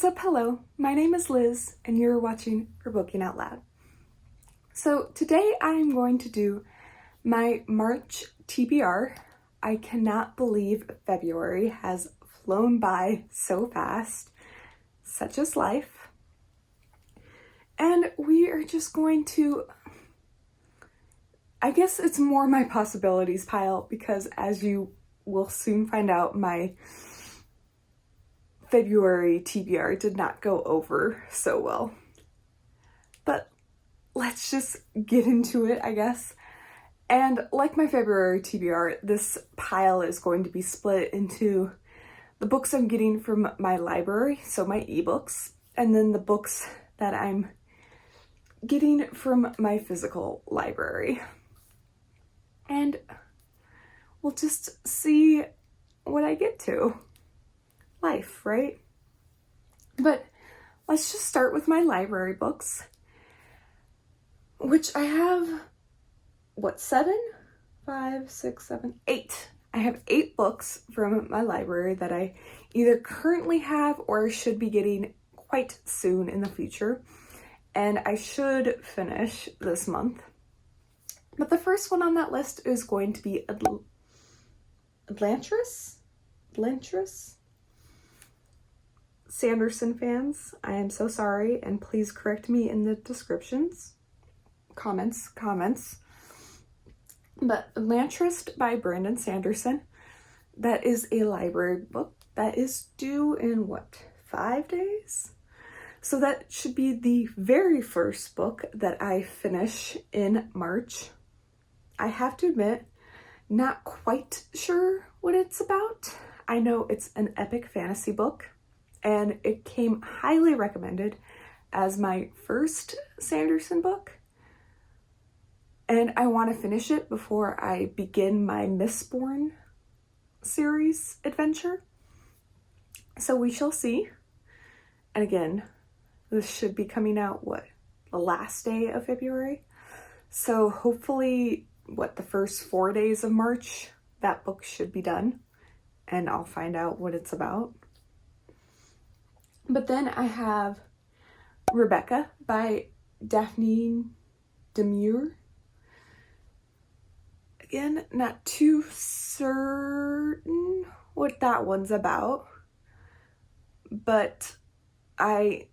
up? Hello, my name is Liz and you're watching For Booking Out Loud. So today I am going to do my March TBR. I cannot believe February has flown by so fast. Such is life. And we are just going to, I guess it's more my possibilities pile, because as you will soon find out, my February TBR did not go over so well. But let's just get into it, I guess. And like my February TBR, this pile is going to be split into the books I'm getting from my library, so my ebooks, and then the books that I'm getting from my physical library. And we'll just see what I get to. Life, right? But let's just start with my library books, which I have, what, 7? 5, 6, 7, 8. I have 8 books from my library that I either currently have or should be getting quite soon in the future, and I should finish this month. But the first one on that list is going to be Elantris? Sanderson fans, I am so sorry, and please correct me in the descriptions. Comments. But Elantris by Brandon Sanderson, that is a library book that is due in, 5 days? So that should be the very first book that I finish in March. I have to admit, not quite sure what it's about. I know it's an epic fantasy book, and it came highly recommended as my first Sanderson book. And I want to finish it before I begin my Mistborn series adventure. So we shall see. And again, this should be coming out, the last day of February? So hopefully, the first 4 days of March, that book should be done. And I'll find out what it's about. But then I have Rebecca by Daphne Demure. Again, not too certain what that one's about, but I,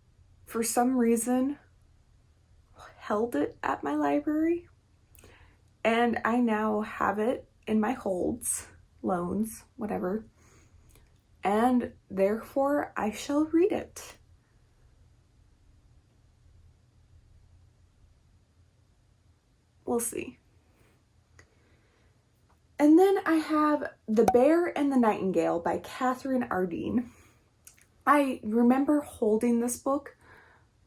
for some reason, held it at my library, and I now have it in my holds, loans, whatever, and therefore I shall read it. We'll see. And then I have The Bear and the Nightingale by Katherine Arden. I remember holding this book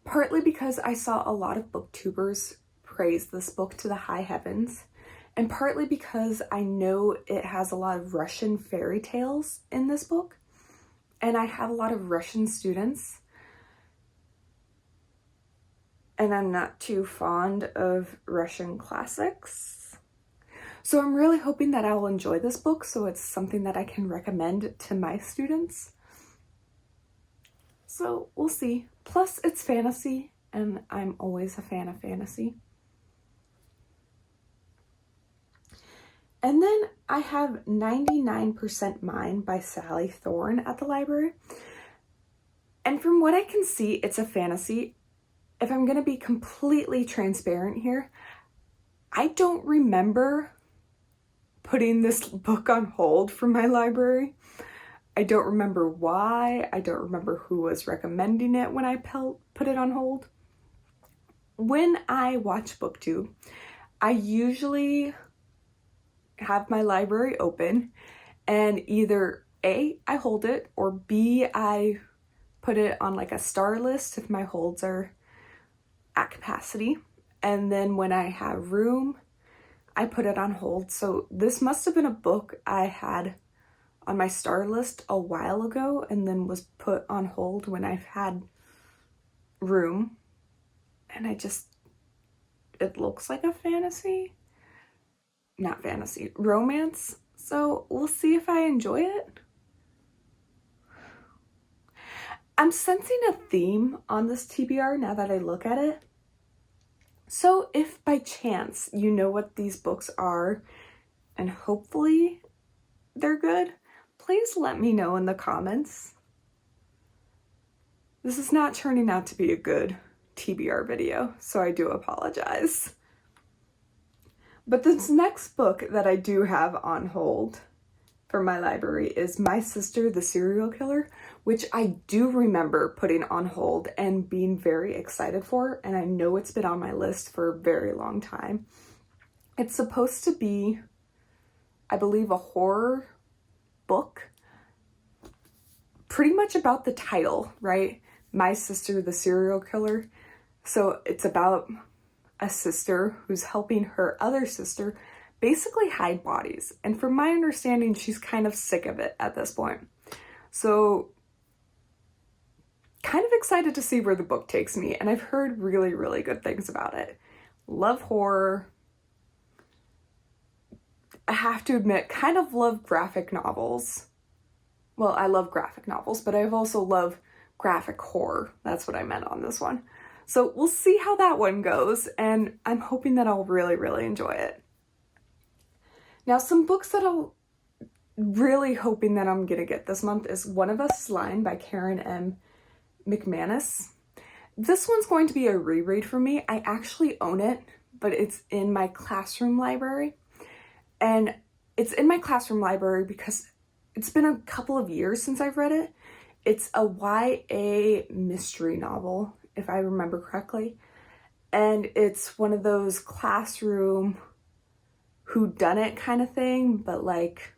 partly because I saw a lot of booktubers praise this book to the high heavens, and partly because I know it has a lot of Russian fairy tales in this book, and I have a lot of Russian students, and I'm not too fond of Russian classics. So I'm really hoping that I'll enjoy this book, so it's something that I can recommend to my students. So we'll see. Plus, it's fantasy, and I'm always a fan of fantasy. And then I have 99% Mine by Sally Thorne at the library. And from what I can see, it's a fantasy. If I'm going to be completely transparent here, I don't remember putting this book on hold from my library. I don't remember why. I don't remember who was recommending it when I put it on hold. When I watch BookTube, I usually have my library open, and either A, I hold it, or B, I put it on a star list if my holds are at capacity. And then when I have room, I put it on hold. So this must have been a book I had on my star list a while ago and then was put on hold when I've had room. And it looks like a romance. So we'll see if I enjoy it. I'm sensing a theme on this TBR now that I look at it. So if by chance you know what these books are, and hopefully they're good, please let me know in the comments. This is not turning out to be a good TBR video, so I do apologize. But this next book that I do have on hold for my library is My Sister, the Serial Killer, which I do remember putting on hold and being very excited for, and I know it's been on my list for a very long time. It's supposed to be, I believe, a horror book, pretty much about the title, right? My Sister, the Serial Killer. So it's about a sister who's helping her other sister basically hide bodies. And from my understanding, she's kind of sick of it at this point. So kind of excited to see where the book takes me. And I've heard really, really good things about it. Love horror. I have to admit, kind of love graphic novels. Well, I love graphic novels, but I've also loved graphic horror. That's what I meant on this one. So we'll see how that one goes, and I'm hoping that I'll really, really enjoy it. Now, some books that I'll really hoping that I'm gonna get this month is One of Us is Lying by Katherine M. McManus. This one's going to be a reread for me. I actually own it, but it's in my classroom library. And it's in my classroom library because it's been a couple of years since I've read it. It's a YA mystery novel, if I remember correctly. And it's one of those classroom whodunit kind of thing, but like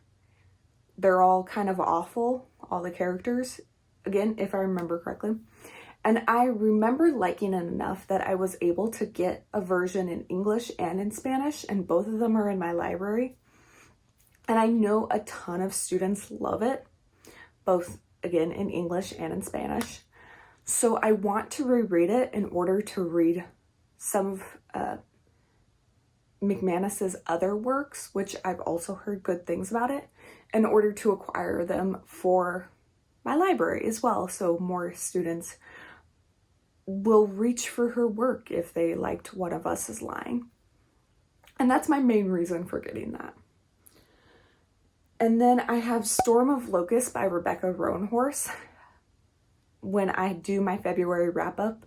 they're all kind of awful, all the characters, again, if I remember correctly. And I remember liking it enough that I was able to get a version in English and in Spanish, and both of them are in my library. And I know a ton of students love it, both, again, in English and in Spanish. So I want to reread it in order to read some of McManus's other works, which I've also heard good things about it, in order to acquire them for my library as well. So more students will reach for her work if they liked One of Us is Lying. And that's my main reason for getting that. And then I have Storm of Locusts by Rebecca Roanhorse. When I do my February wrap up,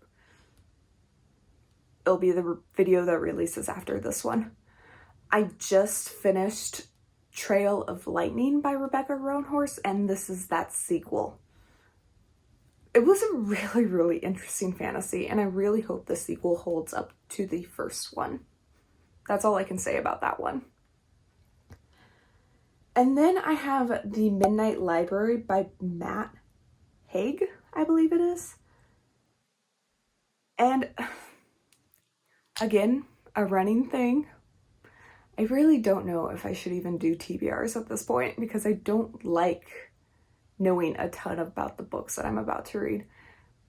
it'll be the video that releases after this one. I just finished Trail of Lightning by Rebecca Roanhorse, and this is that sequel. It was a really, really interesting fantasy, and I really hope the sequel holds up to the first one. That's all I can say about that one. And then I have The Midnight Library by Matt Haig, I believe it is. And again, a running thing. I really don't know if I should even do TBRs at this point because I don't like knowing a ton about the books that I'm about to read.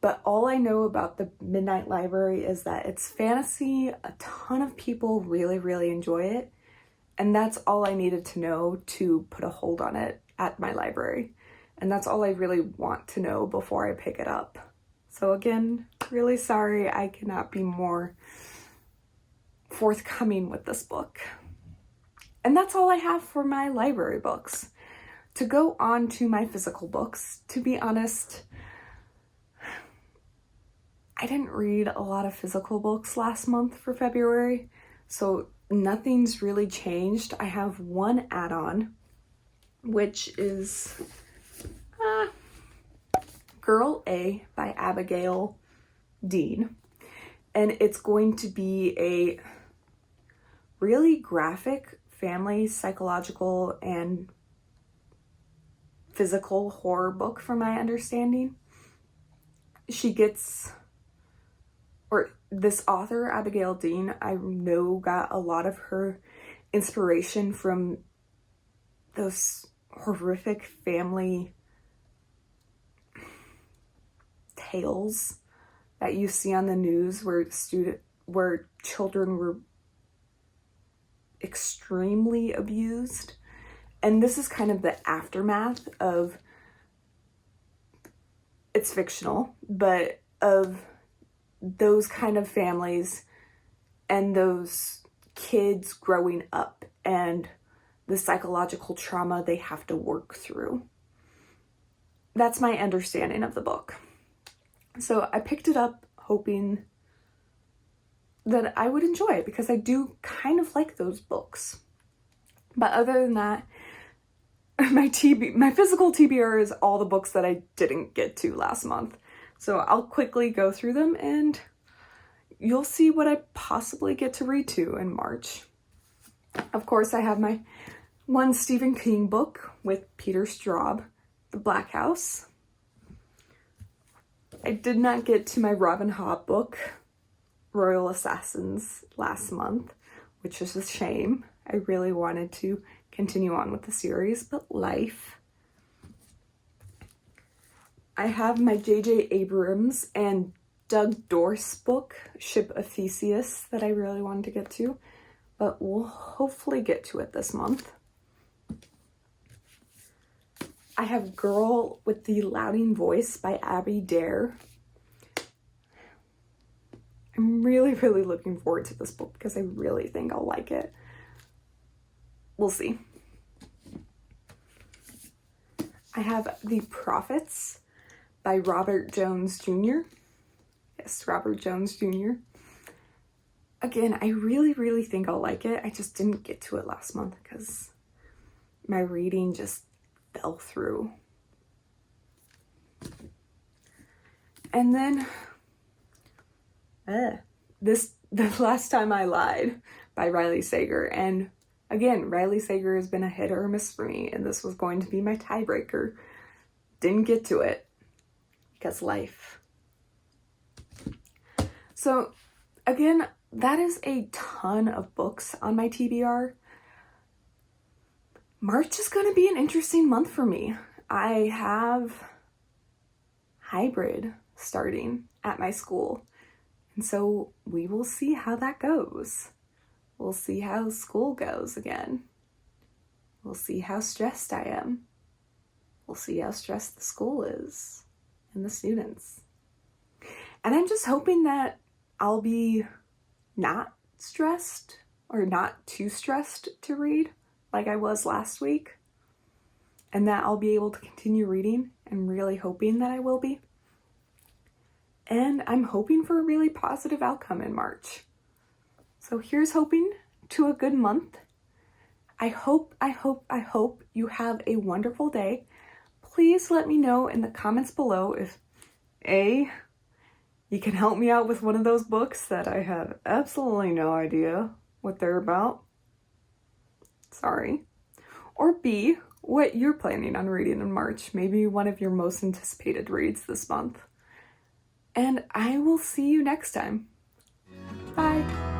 But all I know about The Midnight Library is that it's fantasy. A ton of people really, really enjoy it. And that's all I needed to know to put a hold on it at my library. And that's all I really want to know before I pick it up. So again, really sorry I cannot be more forthcoming with this book. And that's all I have for my library books. To go on to my physical books, to be honest, I didn't read a lot of physical books last month for February, so nothing's really changed. I have one add-on, which is Girl A by Abigail Dean. And it's going to be a really graphic family, psychological, and physical horror book from my understanding. This author, Abigail Dean, I know got a lot of her inspiration from those horrific family tales that you see on the news where children were extremely abused. And this is kind of the aftermath of it's fictional, but of those kind of families and those kids growing up and the psychological trauma they have to work through. That's my understanding of the book. So I picked it up hoping that I would enjoy it because I do kind of like those books. But other than that, my physical TBR is all the books that I didn't get to last month. So I'll quickly go through them and you'll see what I possibly get to read to in March. Of course, I have my one Stephen King book with Peter Straub, The Black House. I did not get to my Robin Hobb book, Royal Assassins, last month, which is a shame. I really wanted to continue on with the series, but life. I have my J.J. Abrams and Doug Dorse book, Ship of Theseus, that I really wanted to get to, but we'll hopefully get to it this month. I have Girl with the Louding Voice by Abby Dare. I'm really, really looking forward to this book because I really think I'll like it. We'll see. I have The Prophets by Robert Jones Jr. Yes, Robert Jones Jr. Again, I really, really think I'll like it. I just didn't get to it last month because my reading just fell through. And then The Last Time I Lied by Riley Sager. And again, Riley Sager has been a hit or a miss for me, and this was going to be my tiebreaker. Didn't get to it because life. So again, that is a ton of books on my TBR. March is going to be an interesting month for me. I have hybrid starting at my school. And so we will see how that goes. We'll see how school goes again. We'll see how stressed I am. We'll see how stressed the school is and the students. And I'm just hoping that I'll be not stressed or not too stressed to read like I was last week, and that I'll be able to continue reading. I'm really hoping that I will be. And I'm hoping for a really positive outcome in March. So here's hoping to a good month. I hope you have a wonderful day. Please let me know in the comments below if A, you can help me out with one of those books that I have absolutely no idea what they're about. Sorry. Or B, what you're planning on reading in March. Maybe one of your most anticipated reads this month. And I will see you next time. Bye.